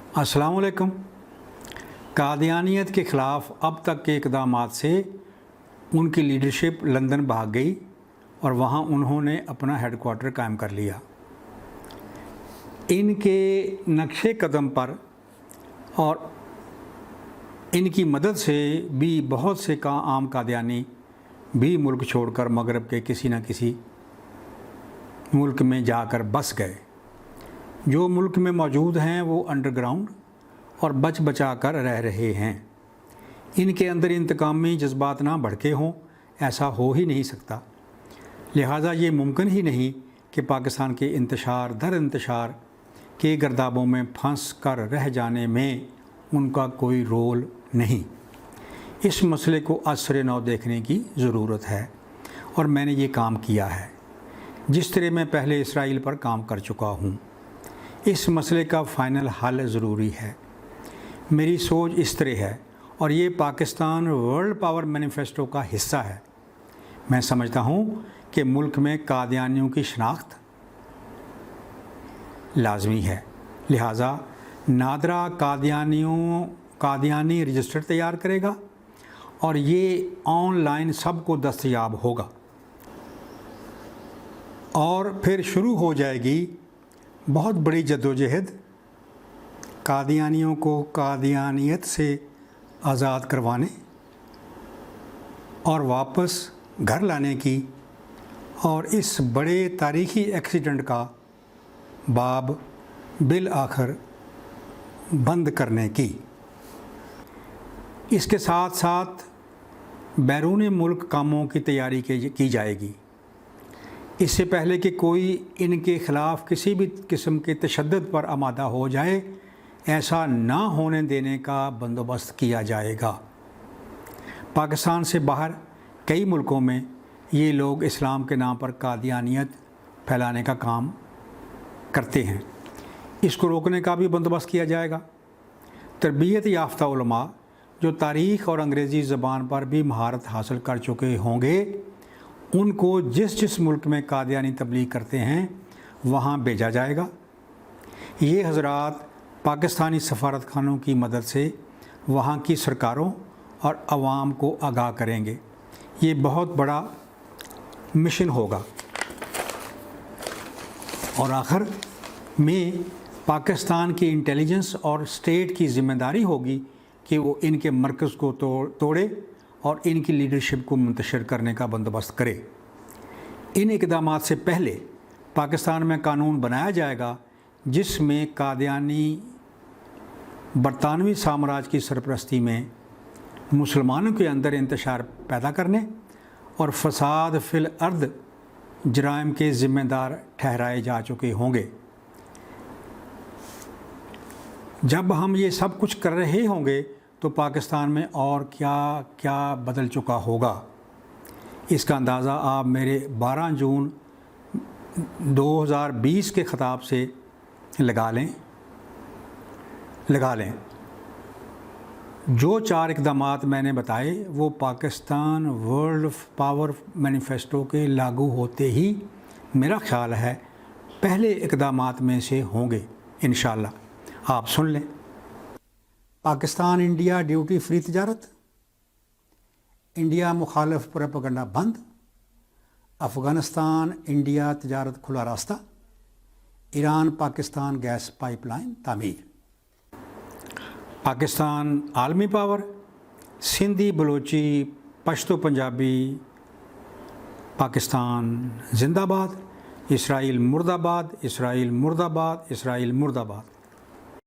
अस्सलाम वालेकुम। कादियानियत के ख़िलाफ़ अब तक के इक़दामात से उनकी लीडरशिप लंदन भाग गई और वहाँ उन्होंने अपना हेडक्वार्टर कायम कर लिया। इनके नक्शे कदम पर और इनकी मदद से भी बहुत से आम कादियानी भी मुल्क छोड़कर मगरब के किसी न किसी मुल्क में जाकर बस गए। जो मुल्क में मौजूद हैं वो अंडरग्राउंड और बच बचा कर रह रहे हैं। इनके अंदर इंतकामी जज्बात ना भड़के हों, ऐसा हो ही नहीं सकता। लिहाजा ये मुमकिन ही नहीं कि पाकिस्तान के इंतशार दर इंतशार के गर्दाबों में फंस कर रह जाने में उनका कोई रोल नहीं। इस मसले को असरे नौ देखने की ज़रूरत है और मैंने ये काम किया है। जिस तरह मैं पहले इसराइल पर काम कर चुका हूँ, इस मसले का फ़ाइनल हल ज़रूरी है। मेरी सोच इस तरह है और ये पाकिस्तान वर्ल्ड पावर मैनिफेस्टो का हिस्सा है। मैं समझता हूँ कि मुल्क में कादियानियों की शनाख्त लाजमी है। लिहाजा नादरा कादियानी रजिस्टर तैयार करेगा और ये ऑनलाइन सबको दस्तयाब होगा और फिर शुरू हो जाएगी बहुत बड़ी जद्दोजहद कादियानियों को कादियानियत से आज़ाद करवाने और वापस घर लाने की और इस बड़े तारीख़ी एक्सीडेंट का बाब बिल आखिर बंद करने की। इसके साथ साथ बैरून मुल्क कामों की तैयारी की जाएगी। इससे पहले कि कोई इनके ख़िलाफ़ किसी भी किस्म के तशद्दुद पर आमादा हो जाए, ऐसा ना होने देने का बंदोबस्त किया जाएगा। पाकिस्तान से बाहर कई मुल्कों में ये लोग इस्लाम के नाम पर कादियानियत फैलाने का काम करते हैं। इसको रोकने का भी बंदोबस्त किया जाएगा। तरबियत याफ्ता उलमा जो तारीख़ और अंग्रेज़ी ज़बान पर भी महारत हासिल कर चुके होंगे, उनको जिस मुल्क में कादियानी तबलीग करते हैं वहाँ भेजा जाएगा। ये हज़रात पाकिस्तानी सफारतखानों की मदद से वहाँ की सरकारों और आवाम को आगाह करेंगे। ये बहुत बड़ा मिशन होगा और आखिर में पाकिस्तान की इंटेलिजेंस और स्टेट की ज़िम्मेदारी होगी कि वो इनके मरकज़ को तोड़े और इनकी लीडरशिप को मुंतशिर करने का बंदोबस्त करे। इन इक़दामात से पहले पाकिस्तान में कानून बनाया जाएगा जिसमें कादियानी बरतानवी साम्राज्य की सरपरस्ती में मुसलमानों के अंदर इंतशार पैदा करने और फसाद फिल अर्द जराइम के ज़िम्मेदार ठहराए जा चुके होंगे। जब हम ये सब कुछ कर रहे होंगे तो पाकिस्तान में और क्या क्या बदल चुका होगा, इसका अंदाज़ा आप मेरे 12 जून 2020 के ख़िताब से लगा लें। जो 4 इक़दामात मैंने बताए वो पाकिस्तान वर्ल्ड पावर मैनिफेस्टो के लागू होते ही मेरा ख़्याल है पहले इक़दामात में से होंगे इंशाअल्लाह। आप सुन लें। पाकिस्तान इंडिया ड्यूटी फ्री तजारत, इंडिया मुखालिफ प्रोपेगेंडा बंद, अफ़गानिस्तान इंडिया तजारत खुला रास्ता, ईरान पाकिस्तान गैस पाइपलाइन तामीर, पाकिस्तान आलमी पावर, सिंधी बलोची पश्तो पंजाबी पाकिस्तान जिंदाबाद, इसराइल मुर्दाबाद, इसराइल मुर्दाबाद, इसराइल मुर्दाबाद।